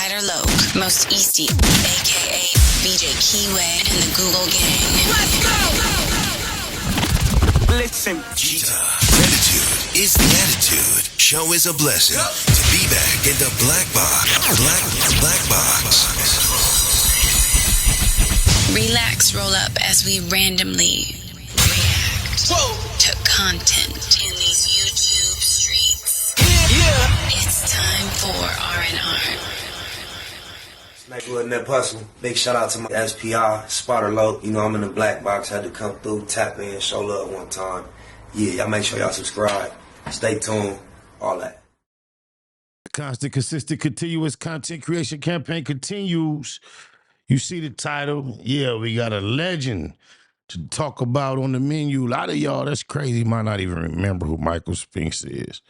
Spider Loke, Most Easty, aka BJ Keyway, and the Google Gang. Let's go! Listen. Gratitude is the attitude. Show is a blessing. To be back in the black box. Black box. Relax, roll up as we randomly react to content in these YouTube streets. Yeah. It's time for R&R. Like with Net Hustle. Big shout out to my SPI, Spotter Low. You know, I'm in the black box. Had to come through, tap in, show love one time. Yeah, y'all make sure y'all subscribe. Stay tuned. All that. The constant, consistent, continuous content creation campaign continues. You see the title? Yeah, we got a legend to talk about on the menu. A lot of y'all, that's crazy, might not even remember who Michael Spinks is.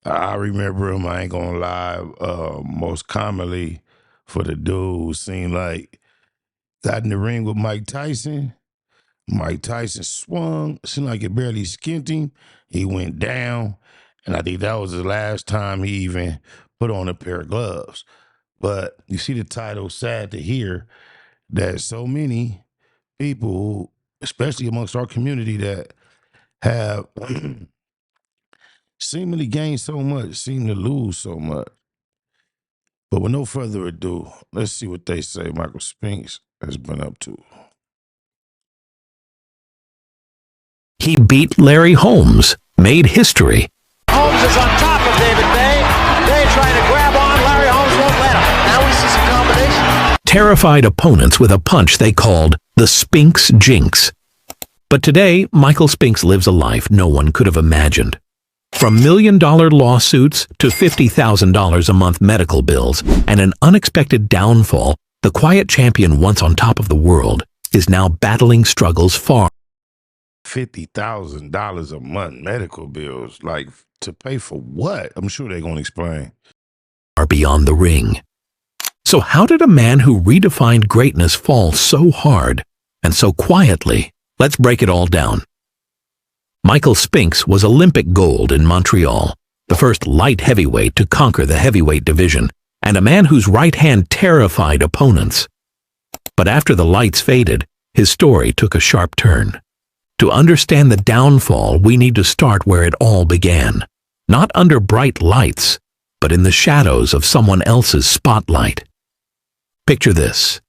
I remember him, I ain't gonna lie, most commonly for the dude who seemed like got in the ring with Mike Tyson. Mike Tyson swung, seemed like it barely skinned him. He went down, and I think that was the last time he even put on a pair of gloves. But you see the title, sad to hear that so many people, especially amongst our community, that have seemingly gained so much, seem to lose so much. But with no further ado, let's see what they say Michael Spinks has been up to. He beat Larry Holmes, made history. Holmes is on top of David Day. Day trying to grab on. Larry Holmes won't let him. Now we see some combination. Terrified opponents with a punch they called the Spinks Jinx. But today, Michael Spinks lives a life no one could have imagined. From million-dollar lawsuits to $50,000 a month medical bills and an unexpected downfall, the quiet champion once on top of the world is now battling struggles far. $50,000 a month medical bills, like to pay for what? I'm sure they're going to explain. Are beyond the ring. So how did a man who redefined greatness fall so hard and so quietly? Let's break it all down. Michael Spinks was Olympic gold in Montreal, the first light heavyweight to conquer the heavyweight division, and a man whose right hand terrified opponents. But after the lights faded, his story took a sharp turn. To understand the downfall, we need to start where it all began. Not under bright lights, but in the shadows of someone else's spotlight. Picture this.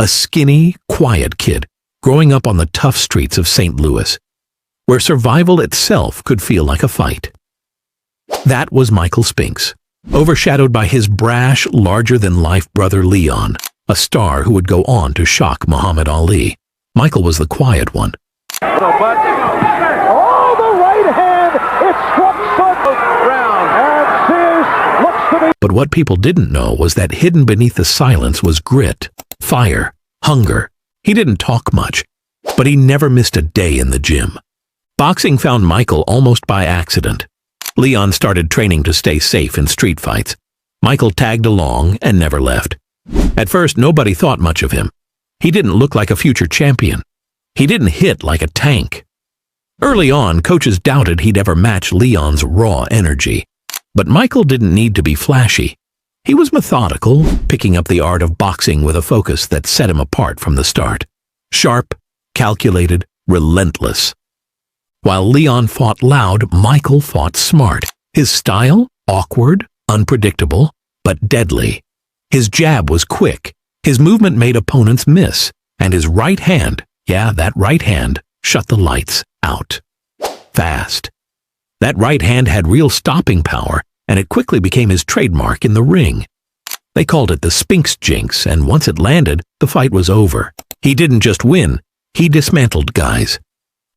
A skinny, quiet kid growing up on the tough streets of St. Louis, where survival itself could feel like a fight. That was Michael Spinks, overshadowed by his brash, larger-than-life brother Leon, a star who would go on to shock Muhammad Ali. Michael was the quiet one. Oh, the right hand! It struck Sutton ground. And Sears looks to be... But what people didn't know was that hidden beneath the silence was grit, fire, hunger. He didn't talk much, but he never missed a day in the gym. Boxing found Michael almost by accident. Leon started training to stay safe in street fights. Michael tagged along and never left. At first, nobody thought much of him. He didn't look like a future champion. He didn't hit like a tank. Early on, coaches doubted he'd ever match Leon's raw energy. But Michael didn't need to be flashy. He was methodical, picking up the art of boxing with a focus that set him apart from the start. Sharp, calculated, relentless. While Leon fought loud, Michael fought smart. His style? Awkward, unpredictable, but deadly. His jab was quick. His movement made opponents miss. And his right hand, yeah, that right hand, shut the lights out. Fast. That right hand had real stopping power, and it quickly became his trademark in the ring. They called it the Spinks Jinx, and once it landed, the fight was over. He didn't just win, he dismantled guys.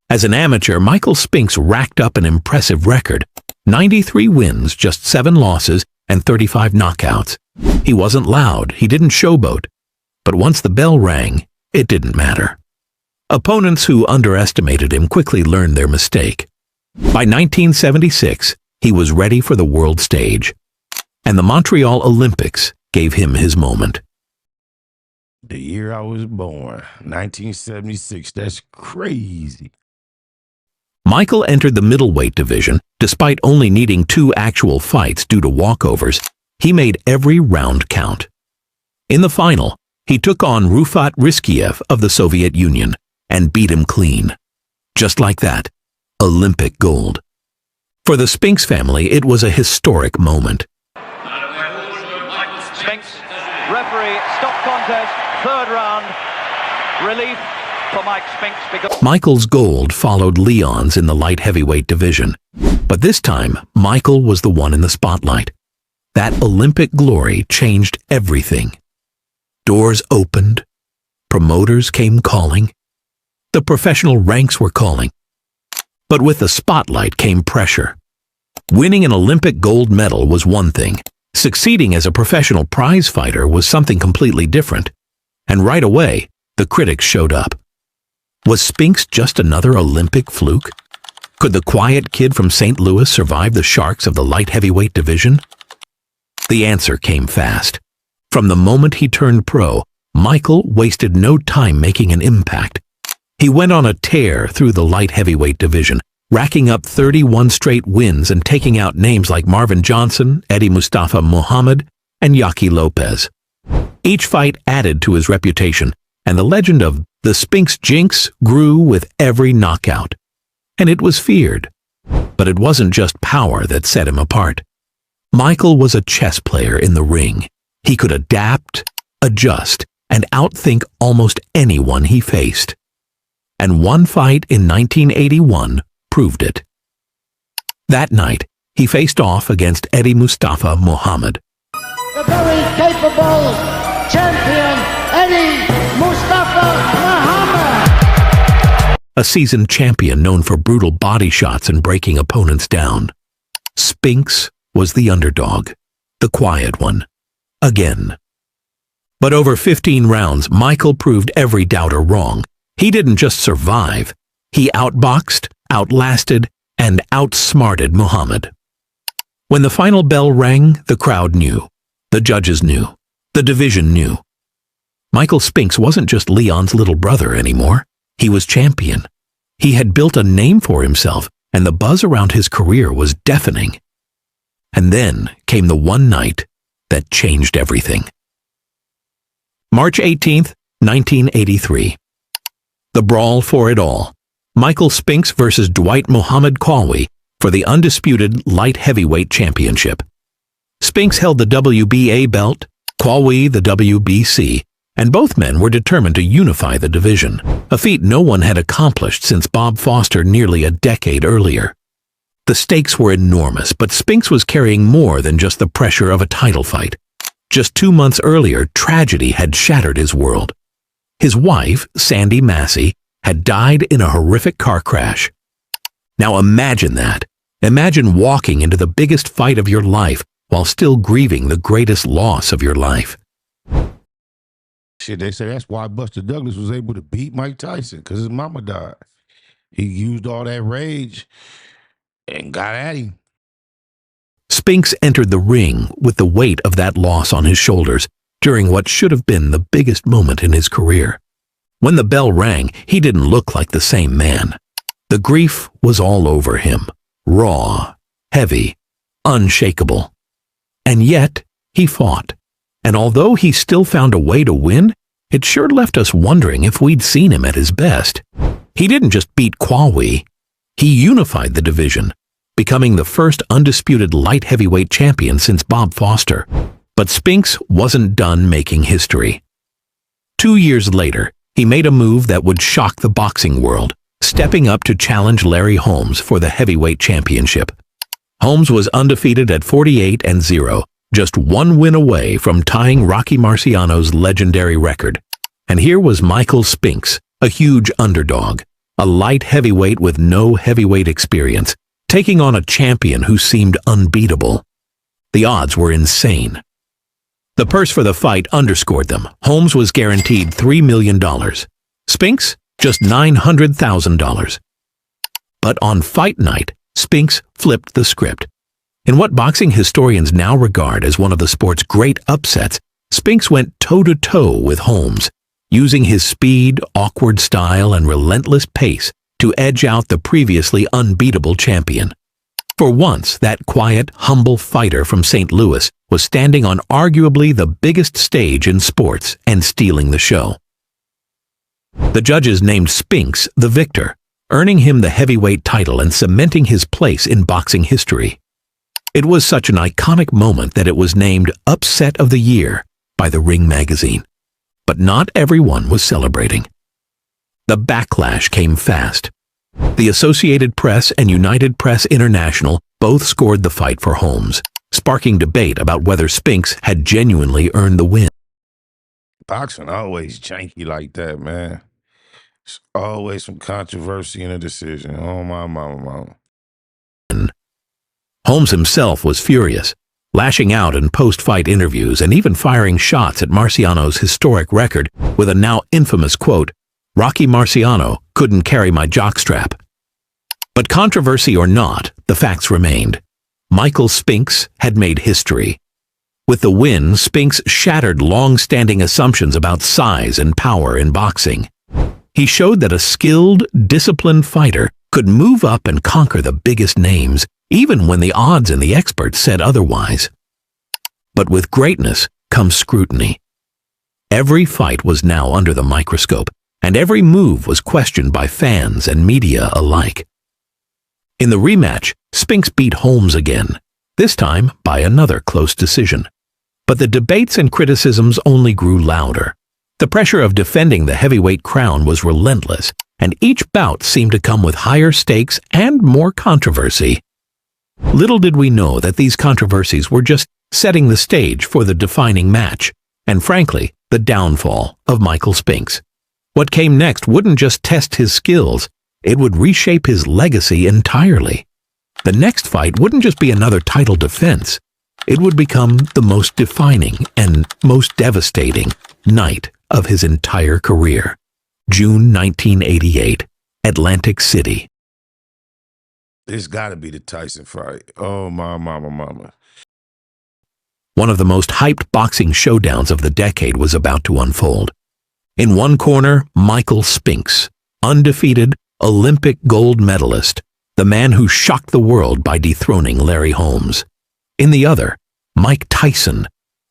As an amateur, Michael Spinks racked up an impressive record. 93 wins, just 7 losses, and 35 knockouts. He wasn't loud, he didn't showboat. But once the bell rang, it didn't matter. Opponents who underestimated him quickly learned their mistake. By 1976, he was ready for the world stage. And the Montreal Olympics gave him his moment. The year I was born, 1976, that's crazy. Michael entered the middleweight division despite only needing 2 actual fights due to walkovers. He made every round count. In the final, he took on Rufat Riskiev of the Soviet Union and beat him clean. Just like that, Olympic gold. For the Spinks family, it was a historic moment. Spinks, referee, stop contest, third round, relief for Mike Spinks because Michael's gold followed Leon's in the light heavyweight division, but this time, Michael was the one in the spotlight. That Olympic glory changed everything. Doors opened, promoters came calling, the professional ranks were calling. But with the spotlight came pressure. Winning an Olympic gold medal was one thing. Succeeding as a professional prize fighter was something completely different. And right away, the critics showed up. Was Spinks just another Olympic fluke? Could the quiet kid from St. Louis survive the sharks of the light heavyweight division? The answer came fast. From the moment he turned pro, Michael wasted no time making an impact. He went on a tear through the light heavyweight division, racking up 31 straight wins and taking out names like Marvin Johnson, Eddie Mustafa Muhammad, and Yaki Lopez. Each fight added to his reputation, and the legend of the Spinks Jinx grew with every knockout. And it was feared. But it wasn't just power that set him apart. Michael was a chess player in the ring. He could adapt, adjust, and outthink almost anyone he faced. And one fight in 1981 proved it. That night, he faced off against Eddie Mustafa Muhammad. The very capable champion, Eddie Mustafa Muhammad. A seasoned champion known for brutal body shots and breaking opponents down. Spinks was the underdog, the quiet one. Again. But over 15 rounds, Michael proved every doubter wrong. He didn't just survive. He outboxed, outlasted, and outsmarted Muhammad. When the final bell rang, the crowd knew. The judges knew. The division knew. Michael Spinks wasn't just Leon's little brother anymore. He was champion. He had built a name for himself, and the buzz around his career was deafening. And then came the one night that changed everything. March 18th, 1983. The brawl for it all. Michael Spinks versus Dwight Muhammad Qawi for the undisputed light heavyweight championship. Spinks held the WBA belt, Qawi the WBC, and both men were determined to unify the division, a feat no one had accomplished since Bob Foster nearly a decade earlier. The stakes were enormous, but Spinks was carrying more than just the pressure of a title fight. Just 2 months earlier, tragedy had shattered his world. His wife, Sandy Massey, had died in a horrific car crash. Now imagine that. Imagine walking into the biggest fight of your life while still grieving the greatest loss of your life. Shit, they say that's why Buster Douglas was able to beat Mike Tyson, because his mama died. He used all that rage and got at him. Spinks entered the ring with the weight of that loss on his shoulders during what should have been the biggest moment in his career. When the bell rang, he didn't look like the same man. The grief was all over him, raw, heavy, unshakable. And yet, he fought. And although he still found a way to win, it sure left us wondering if we'd seen him at his best. He didn't just beat Qawi. He unified the division, becoming the first undisputed light heavyweight champion since Bob Foster. But Spinks wasn't done making history. 2 years later, he made a move that would shock the boxing world, stepping up to challenge Larry Holmes for the heavyweight championship. Holmes was undefeated at 48-0, just one win away from tying Rocky Marciano's legendary record. And here was Michael Spinks, a huge underdog, a light heavyweight with no heavyweight experience, taking on a champion who seemed unbeatable. The odds were insane. The purse for the fight underscored them. Holmes was guaranteed $3 million. Spinks, just $900,000. But on fight night, Spinks flipped the script. In what boxing historians now regard as one of the sport's great upsets, Spinks went toe-to-toe with Holmes, using his speed, awkward style, and relentless pace to edge out the previously unbeatable champion. For once, that quiet, humble fighter from St. Louis was standing on arguably the biggest stage in sports and stealing the show. The judges named Spinks the victor, earning him the heavyweight title and cementing his place in boxing history. It was such an iconic moment that it was named Upset of the Year by the Ring magazine. But not everyone was celebrating. The backlash came fast. The Associated Press and United Press International both scored the fight for Holmes, sparking debate about whether Spinks had genuinely earned the win. Boxing always janky like that, man. It's always some controversy in a decision. Oh, my mama. Holmes himself was furious, lashing out in post-fight interviews and even firing shots at Marciano's historic record with a now infamous quote, "Rocky Marciano couldn't carry my jockstrap." But controversy or not, the facts remained. Michael Spinks had made history. With the win, Spinks shattered long-standing assumptions about size and power in boxing. He showed that a skilled, disciplined fighter could move up and conquer the biggest names, even when the odds and the experts said otherwise. But with greatness comes scrutiny. Every fight was now under the microscope, and every move was questioned by fans and media alike. In the rematch, Spinks beat Holmes again, this time by another close decision. But the debates and criticisms only grew louder. The pressure of defending the heavyweight crown was relentless, and each bout seemed to come with higher stakes and more controversy. Little did we know that these controversies were just setting the stage for the defining match, and frankly, the downfall of Michael Spinks. What came next wouldn't just test his skills, it would reshape his legacy entirely. The next fight wouldn't just be another title defense, it would become the most defining and most devastating night of his entire career. June 1988, Atlantic City. It's got to be the Tyson fight. Oh, my mama. One of the most hyped boxing showdowns of the decade was about to unfold. In one corner, Michael Spinks, undefeated Olympic gold medalist, the man who shocked the world by dethroning Larry Holmes. In the other, Mike Tyson,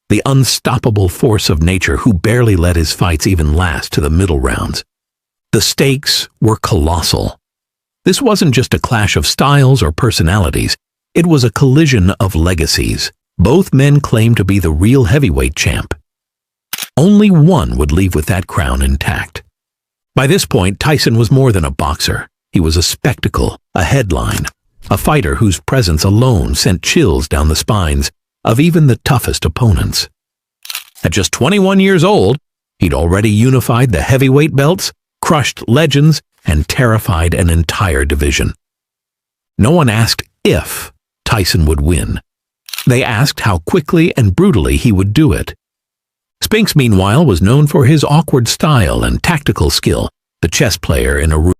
the unstoppable force of nature who barely let his fights even last to the middle rounds. The stakes were colossal. This wasn't just a clash of styles or personalities, it was a collision of legacies. Both men claimed to be the real heavyweight champ. Only one would leave with that crown intact. By this point, Tyson was more than a boxer. He was a spectacle, a headline, a fighter whose presence alone sent chills down the spines of even the toughest opponents. At just 21 years old, he'd already unified the heavyweight belts, crushed legends, and terrified an entire division. No one asked if Tyson would win. They asked how quickly and brutally he would do it. Spinks, meanwhile, was known for his awkward style and tactical skill, the chess player in a room.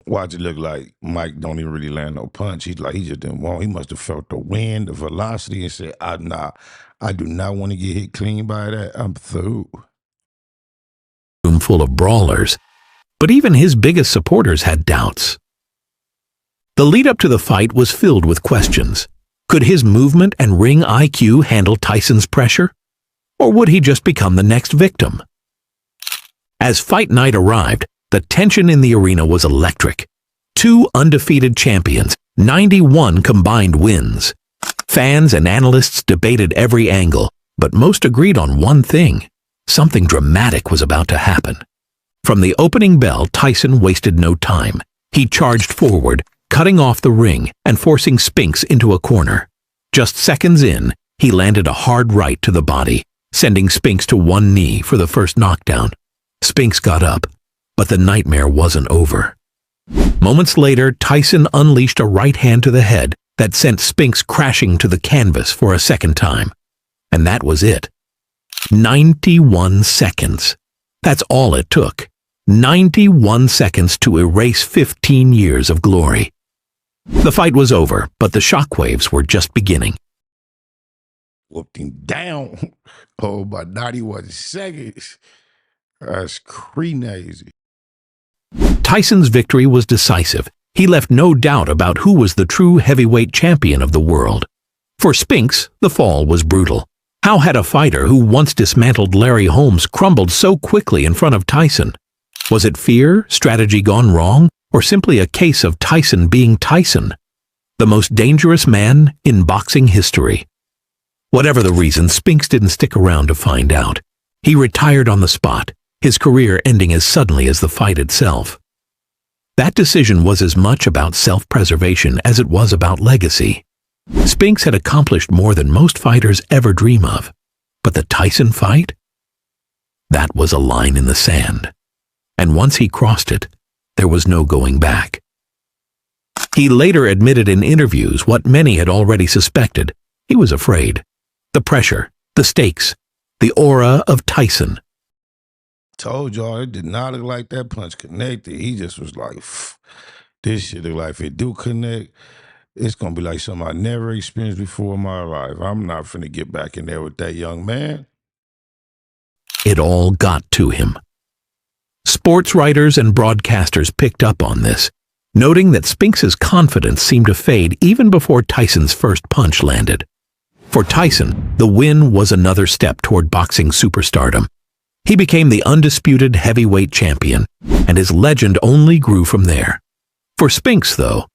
Watch it look like Mike don't even really land no punch. He just didn't want. He must have felt the wind, the velocity, and said, I do not want to get hit clean by that. I'm through. Room full of brawlers, but even his biggest supporters had doubts. The lead-up to the fight was filled with questions. Could his movement and ring IQ handle Tyson's pressure? Or would he just become the next victim? As fight night arrived, the tension in the arena was electric. Two undefeated champions, 91 combined wins. Fans and analysts debated every angle, but most agreed on one thing. Something dramatic was about to happen. From the opening bell, Tyson wasted no time. He charged forward, cutting off the ring and forcing Spinks into a corner. Just seconds in, he landed a hard right to the body, sending Spinks to one knee for the first knockdown. Spinks got up, but the nightmare wasn't over. Moments later, Tyson unleashed a right hand to the head that sent Spinks crashing to the canvas for a second time. And that was it. 91 seconds. That's all it took. 91 seconds to erase 15 years of glory. The fight was over, but the shockwaves were just beginning. Whooped him down. Oh, by 91 seconds. That's crazy. Tyson's victory was decisive. He left no doubt about who was the true heavyweight champion of the world. For Spinks, the fall was brutal. How had a fighter who once dismantled Larry Holmes crumbled so quickly in front of Tyson? Was it fear, strategy gone wrong, or simply a case of Tyson being Tyson, the most dangerous man in boxing history? Whatever the reason, Spinks didn't stick around to find out. He retired on the spot, his career ending as suddenly as the fight itself. That decision was as much about self-preservation as it was about legacy. Spinks had accomplished more than most fighters ever dream of. But the Tyson fight? That was a line in the sand. And once he crossed it, there was no going back. He later admitted in interviews what many had already suspected. He was afraid. The pressure, the stakes, the aura of Tyson. Told y'all, it did not look like that punch connected. He just was like, this shit look like if it do connect, it's going to be like something I never experienced before in my life. I'm not finna get back in there with that young man. It all got to him. Sports writers and broadcasters picked up on this, noting that Spinks's confidence seemed to fade even before Tyson's first punch landed. For Tyson, the win was another step toward boxing superstardom. He became the undisputed heavyweight champion, and his legend only grew from there. For Spinks, though,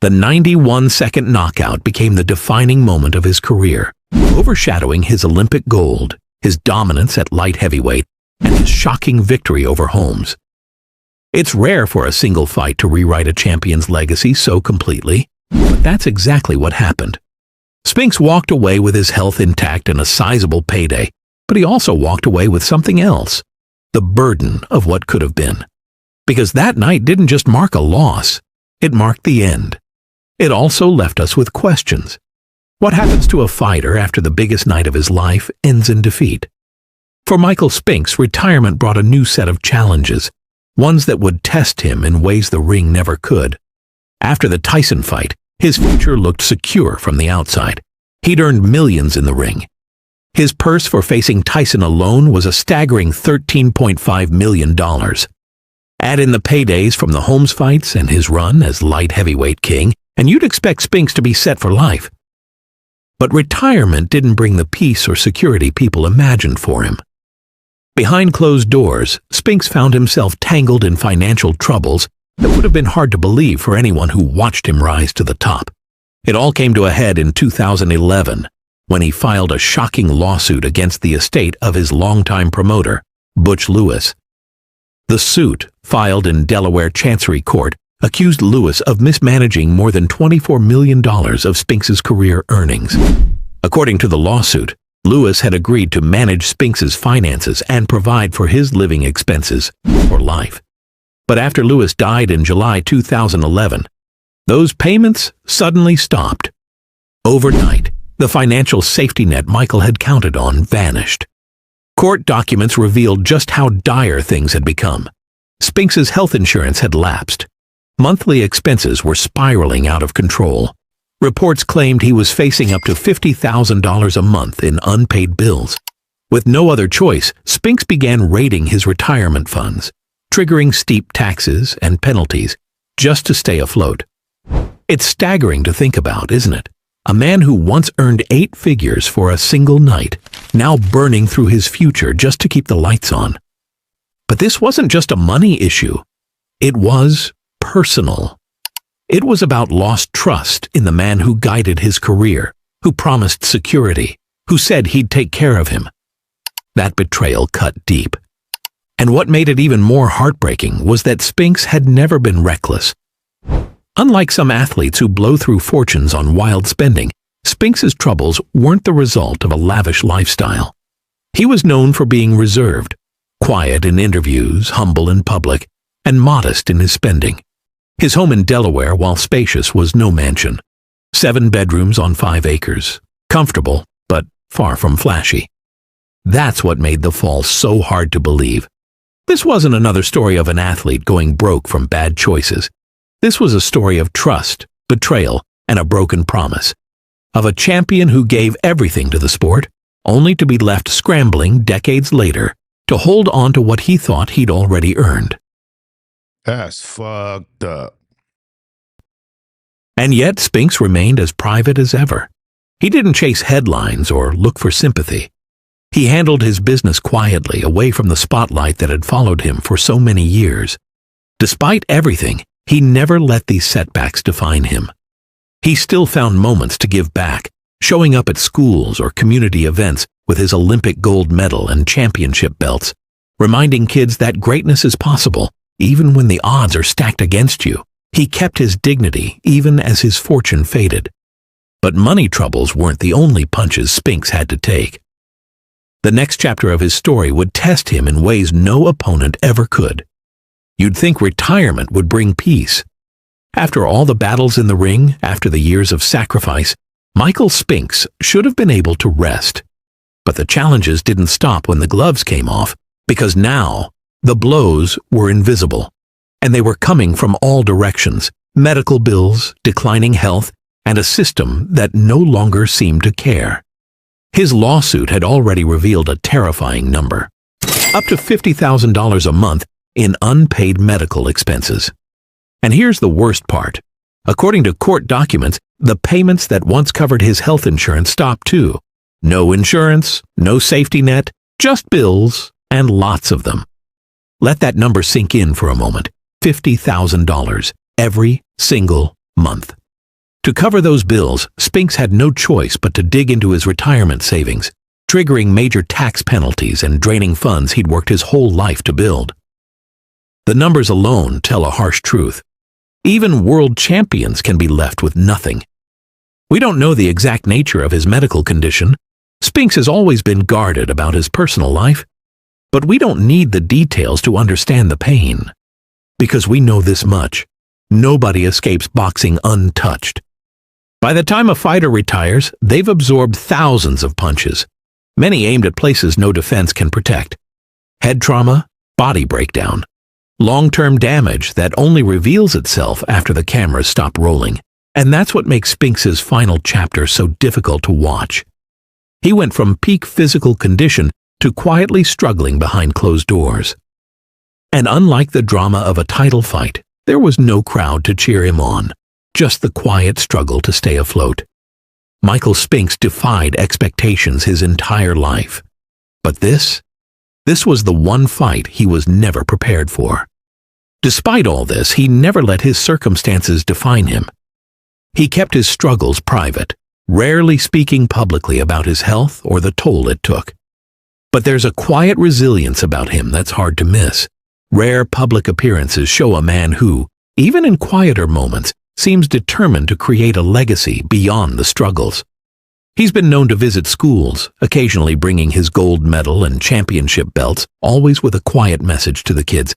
the 91-second knockout became the defining moment of his career, overshadowing his Olympic gold, his dominance at light heavyweight, and his shocking victory over Holmes. It's rare for a single fight to rewrite a champion's legacy so completely, but that's exactly what happened. Spinks walked away with his health intact and a sizable payday, but he also walked away with something else, the burden of what could have been. Because that night didn't just mark a loss, it marked the end. It also left us with questions. What happens to a fighter after the biggest night of his life ends in defeat? For Michael Spinks, retirement brought a new set of challenges, ones that would test him in ways the ring never could. After the Tyson fight, his future looked secure from the outside. He'd earned millions in the ring. His purse for facing Tyson alone was a staggering $13.5 million. Add in the paydays from the Holmes fights and his run as light heavyweight king, and you'd expect Spinks to be set for life. But retirement didn't bring the peace or security people imagined for him. Behind closed doors, Spinks found himself tangled in financial troubles that would have been hard to believe for anyone who watched him rise to the top. It all came to a head in 2011, when he filed a shocking lawsuit against the estate of his longtime promoter, Butch Lewis. The suit, filed in Delaware Chancery Court, accused Lewis of mismanaging more than $24 million of Spinks's career earnings. According to the lawsuit, Lewis had agreed to manage Spinks's finances and provide for his living expenses for life. But after Lewis died in July 2011, those payments suddenly stopped. Overnight, the financial safety net Michael had counted on vanished. Court documents revealed just how dire things had become. Spinks's health insurance had lapsed. Monthly expenses were spiraling out of control. Reports claimed he was facing up to $50,000 a month in unpaid bills. With no other choice, Spinks began raiding his retirement funds, triggering steep taxes and penalties just to stay afloat. It's staggering to think about, isn't it? A man who once earned 8 figures for a single night, now burning through his future just to keep the lights on. But this wasn't just a money issue. It was personal. It was about lost trust in the man who guided his career, who promised security, who said he'd take care of him. That betrayal cut deep. And what made it even more heartbreaking was that Spinks had never been reckless. Unlike some athletes who blow through fortunes on wild spending, Spinks's troubles weren't the result of a lavish lifestyle. He was known for being reserved, quiet in interviews, humble in public, and modest in his spending. His home in Delaware, while spacious, was no mansion. 7 bedrooms on 5 acres. Comfortable, but far from flashy. That's what made the fall so hard to believe. This wasn't another story of an athlete going broke from bad choices. This was a story of trust, betrayal, and a broken promise. Of a champion who gave everything to the sport, only to be left scrambling decades later to hold on to what he thought he'd already earned. That's fucked up. And yet Spinks remained as private as ever. He didn't chase headlines or look for sympathy. He handled his business quietly, away from the spotlight that had followed him for so many years. Despite everything, he never let these setbacks define him. He still found moments to give back, showing up at schools or community events with his Olympic gold medal and championship belts, reminding kids that greatness is possible, even when the odds are stacked against you. He kept his dignity even as his fortune faded. But money troubles weren't the only punches Spinks had to take. The next chapter of his story would test him in ways no opponent ever could. You'd think retirement would bring peace. After all the battles in the ring, after the years of sacrifice, Michael Spinks should have been able to rest. But the challenges didn't stop when the gloves came off, because now the blows were invisible, and they were coming from all directions: medical bills, declining health, and a system that no longer seemed to care. His lawsuit had already revealed a terrifying number: up to $50,000 a month in unpaid medical expenses. And here's the worst part. According to court documents, the payments that once covered his health insurance stopped too. No insurance, no safety net, just bills, and lots of them. Let that number sink in for a moment. $50,000 every single month. To cover those bills, Spinks had no choice but to dig into his retirement savings, triggering major tax penalties and draining funds he'd worked his whole life to build. The numbers alone tell a harsh truth. Even world champions can be left with nothing. We don't know the exact nature of his medical condition. Spinks has always been guarded about his personal life, but we don't need the details to understand the pain. Because we know this much: nobody escapes boxing untouched. By the time a fighter retires, they've absorbed thousands of punches, many aimed at places no defense can protect. Head trauma, body breakdown, long-term damage that only reveals itself after the cameras stop rolling. And that's what makes Spinks's final chapter so difficult to watch. He went from peak physical condition to quietly struggling behind closed doors. And unlike the drama of a title fight, there was no crowd to cheer him on, just the quiet struggle to stay afloat. Michael Spinks defied expectations his entire life. But this was the one fight he was never prepared for. Despite all this, he never let his circumstances define him. He kept his struggles private, rarely speaking publicly about his health or the toll it took. But there's a quiet resilience about him that's hard to miss. Rare public appearances show a man who, even in quieter moments, seems determined to create a legacy beyond the struggles. He's been known to visit schools, occasionally bringing his gold medal and championship belts, always with a quiet message to the kids.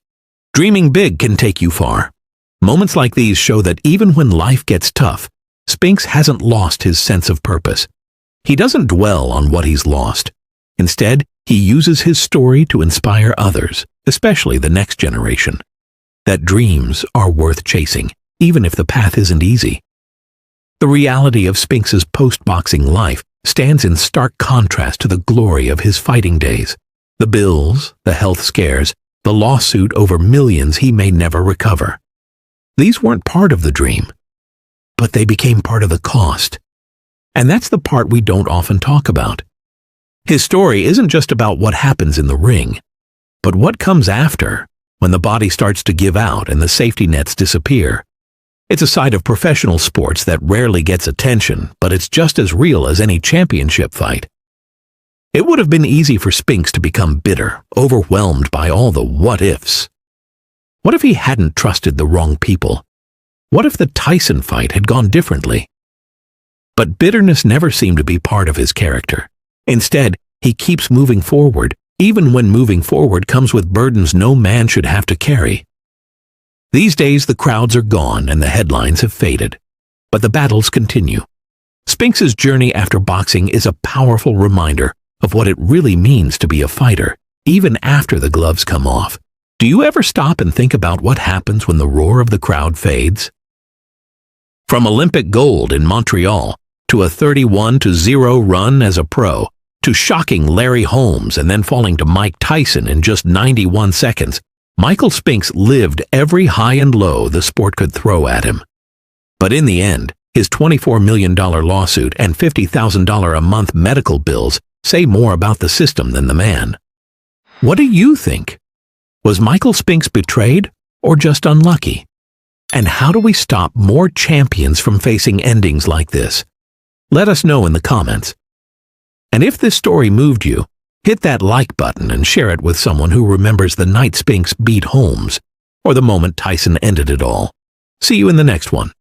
Dreaming big can take you far. Moments like these show that even when life gets tough, Spinks hasn't lost his sense of purpose. He doesn't dwell on what he's lost. Instead, he uses his story to inspire others, especially the next generation, that dreams are worth chasing, even if the path isn't easy. The reality of Spinks's post-boxing life stands in stark contrast to the glory of his fighting days. The bills, the health scares, the lawsuit over millions he may never recover. These weren't part of the dream, but they became part of the cost. And that's the part we don't often talk about. His story isn't just about what happens in the ring, but what comes after, when the body starts to give out and the safety nets disappear. It's a side of professional sports that rarely gets attention, but it's just as real as any championship fight. It would have been easy for Spinks to become bitter, overwhelmed by all the what-ifs. What if he hadn't trusted the wrong people? What if the Tyson fight had gone differently? But bitterness never seemed to be part of his character. Instead, he keeps moving forward, even when moving forward comes with burdens no man should have to carry. These days, the crowds are gone and the headlines have faded, but the battles continue. Spinks's journey after boxing is a powerful reminder of what it really means to be a fighter, even after the gloves come off. Do you ever stop and think about what happens when the roar of the crowd fades? From Olympic gold in Montreal, to a 31-0 run as a pro, to shocking Larry Holmes and then falling to Mike Tyson in just 91 seconds, Michael Spinks lived every high and low the sport could throw at him. But in the end, His $24 million lawsuit and $50,000 a month medical bills say more about the system than the man. What do you think? Was Michael Spinks betrayed or just unlucky? And how do we stop more champions from facing endings like this? Let us know in the comments. And if this story moved you, hit that like button and share it with someone who remembers the night Spinks beat Holmes or the moment Tyson ended it all. See you in the next one.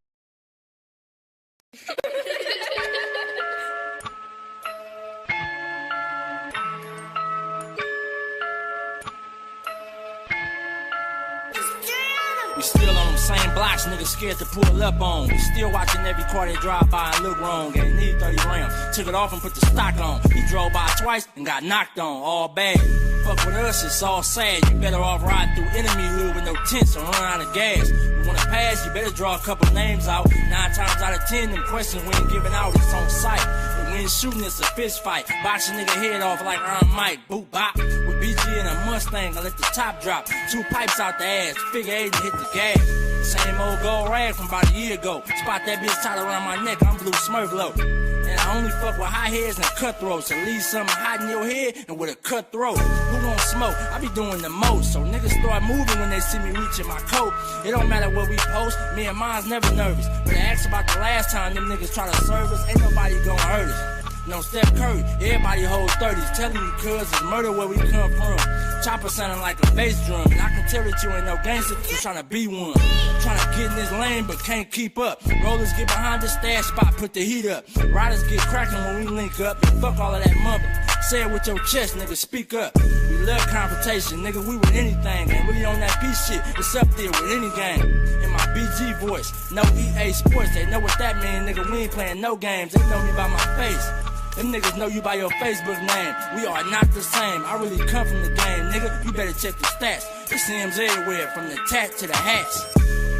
We still on them same blocks, niggas scared to pull up on. We still watching every car they drive by and look wrong. Get a need 30 rounds, took it off and put the stock on. He drove by twice and got knocked on, all bad. Fuck with us, it's all sad. You better off riding through enemy hood with no tents or run out of gas. You wanna pass, you better draw a couple names out. 9 times out of 10, them questions we ain't giving out, it's on sight. And we ain't shooting, it's a fist fight. Box a nigga head off like Iron Mike, boot bop. With BG and a Mustang, I let the top drop. 2 pipes out the ass, figure 8 and hit the gas. Same old gold rag from about a year ago. Spot that bitch tied around my neck, I'm blue Smurf low. And I only fuck with high heads and cutthroats. At least something hot in your head and with a cutthroat. Who gon' smoke? I be doing the most. So niggas start moving when they see me reaching my coat. It don't matter what we post, me and mine's never nervous. But I asked about the last time them niggas try to serve us, ain't nobody gon' hurt us. No Steph Curry, everybody hold 30s. Telling you cuz it's murder where we come from. Chopper sounding like a bass drum. And I can tell that you ain't no gangster, you tryna be one. Tryna get in this lane but can't keep up. Rollers get behind the stash spot, put the heat up. Riders get cracking when we link up. And fuck all of that mumbling. Say it with your chest, nigga, speak up. We love confrontation, nigga, we with anything. And really on that peace shit, it's up there with any game. In my BG voice, no EA Sports, they know what that mean, nigga, we ain't playing no games. They know me by my face. Them niggas know you by your Facebook name. We are not the same. I really come from the game, nigga. You better check the stats. It seems everywhere, from the tat to the hats.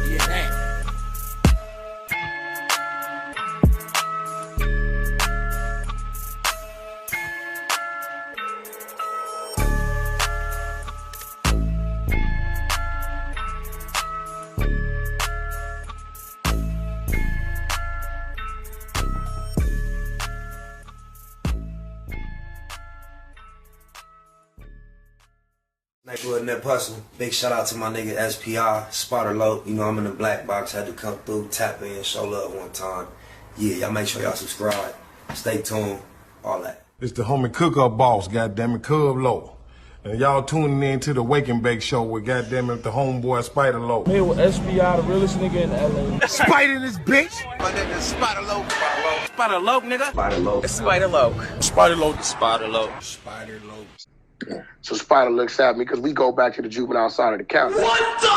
Yeah, that. Nigga Net Hustle. Big shout out to my nigga SPI, Spotter Low. You know I'm in the black box, had to come through, tap in, show love one time. Yeah, y'all make sure y'all subscribe. Stay tuned, all that. It's the homie Cook-Up Boss, goddammit, Cub Low. And y'all tuning in to the Wake and Bake Show with goddammit the homeboy Spider Low. Here with SPI, the realest nigga in LA. Spider this bitch! My nigga is Spider Low. Spider Low, nigga. Spider Low. It's Spider Low. Spider Low. Spider Low. Spider Low. So Spider looks at me because we go back to the juvenile side of the county. What the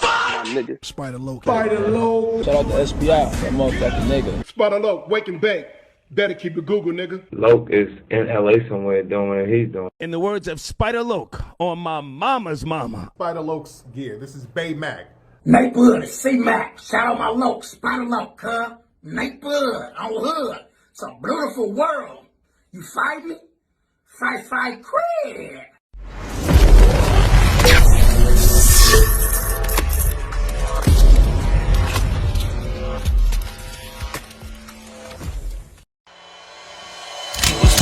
fuck? My nigga. Spider Low. Spider Low. Shout out to SPI, that motherfucking nigga. Spider Low, Wake and Bake. Better keep it Google, nigga. Loke is in LA somewhere doing what he's doing. In the words of Spider Loke on my mama's mama. Spider Loke's gear. This is Bay Mac. Nate Blood, C-Mac. Shout out my Loke, Spider Loke, huh? Nate Blood on Hood. It's a beautiful world. You fight me? Fight, craig.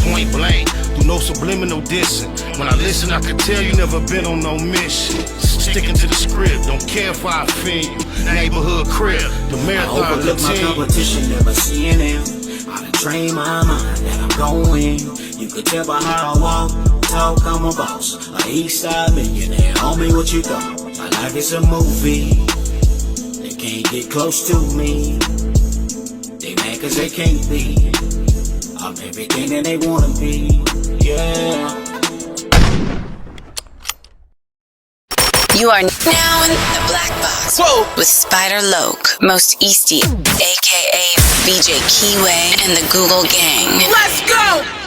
Point blank, through no subliminal dissing. When I listen, I can tell you never been on no mission. Sticking to the script, don't care if I offend you. Neighborhood crib, the marathon I overlook my competition, never seeing them. I done trained my mind that I'm going. You could tell by how I walk, talk, I'm a boss. A east side millionaire, homie, what you thought? My life is a movie. They can't get close to me. They mad cause they can't be. I'm everything that they wanna be, yeah. You are now in the black box. Whoa. With Spider Loke, Most Easty, aka BJ Keyway, and the Google Gang. Let's go!